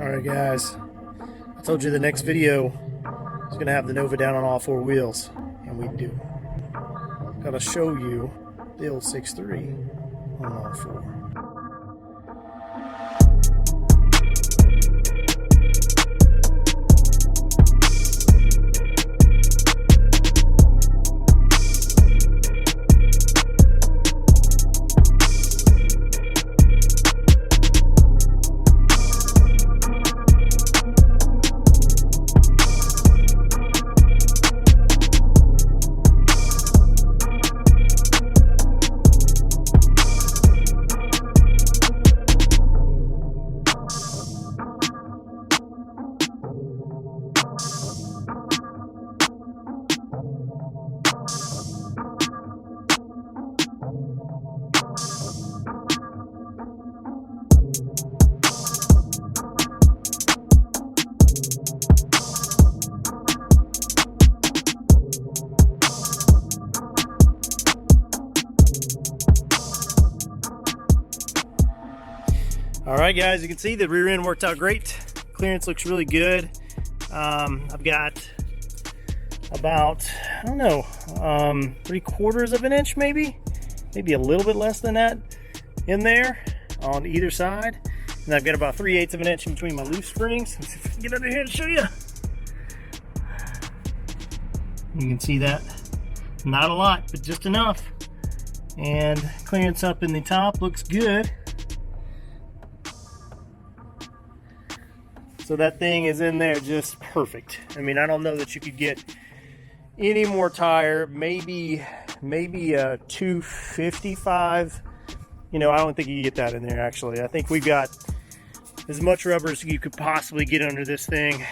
Alright guys, I told you the next video is going to have the Nova down on all four wheels, and we do. Gotta show you the old 6.3 on all four. Alright guys, you can see the rear end worked out great. Clearance looks really good. I've got about, I don't know, 3/4 of an inch maybe a little bit less than that in there on either side. And I've got about 3/8 of an inch in between my leaf springs. Let's see if I can get under here and show you. You can see that. Not a lot, but just enough. And clearance up in the top looks good. So that thing is in there just perfect. I mean, I don't know that you could get any more tire. Maybe a 255. You know, I don't think you can get that in there actually. I think we've got as much rubber as you could possibly get under this thing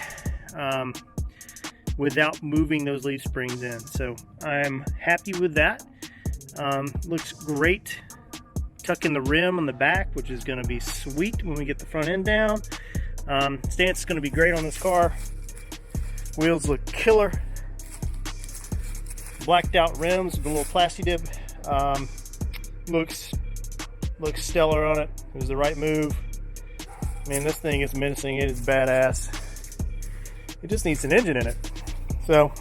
without moving those leaf springs in. So I'm happy with that. Looks great. Tuck in the rim on the back, which is going to be sweet when we get the front end down. Stance is going to be great on this car. Wheels look killer. Blacked out rims with a little plasti dip. Looks stellar on it. It was the right move. Man, this thing is menacing. It is badass. It just needs an engine in it. So,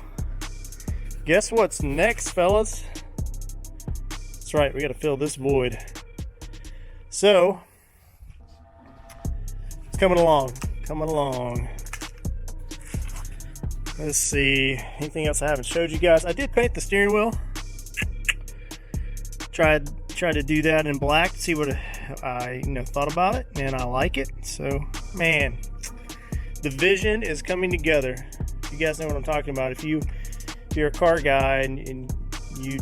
guess what's next, fellas? That's right, we got to fill this void. So, coming along. Let's see, anything else I haven't showed you guys? I did paint the steering wheel. Tried to do that in black, see what I thought about it, and I like it. So, man, the vision is coming together. You guys know what I'm talking about. If you're a car guy and you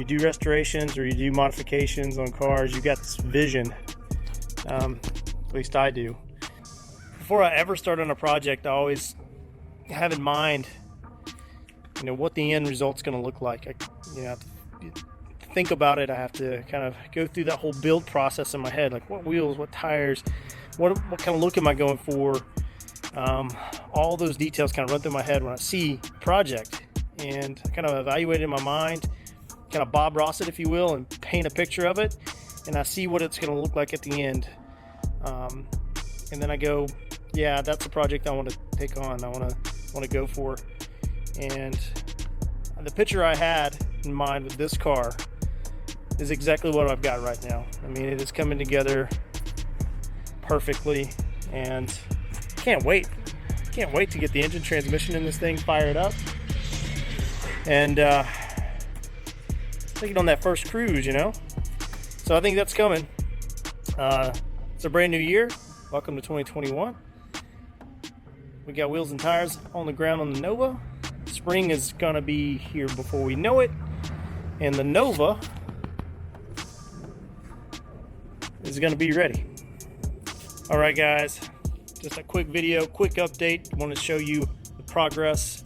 do restorations or you do modifications on cars, you got this vision. At least I do. Before I ever start on a project, I always have in mind, what the end result's going to look like. I have to think about it. I have to kind of go through that whole build process in my head, like what wheels, what tires, what kind of look am I going for? All those details kind of run through my head when I see a project, and I kind of evaluate it in my mind, kind of Bob Ross it, if you will, and paint a picture of it, and I see what it's going to look like at the end. And then I go, yeah, that's the project I want to take on. I want to go for. And the picture I had in mind with this car is exactly what I've got right now. I mean, it is coming together perfectly, and can't wait to get the engine, transmission in this thing fired up and take it on that first cruise. So I think that's coming. It's a brand new year. Welcome to 2021. We got wheels and tires on the ground on the Nova. Spring is gonna be here before we know it, and the Nova is gonna be ready. All right, guys, just a quick video, quick update. I want to show you the progress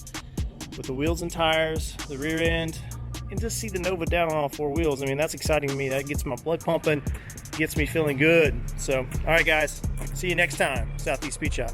with the wheels and tires, the rear end, and just see the Nova down on all four wheels. I mean, that's exciting to me. That gets my blood pumping, gets me feeling good. So, all right, guys, see you next time. Southeast Speed Shop.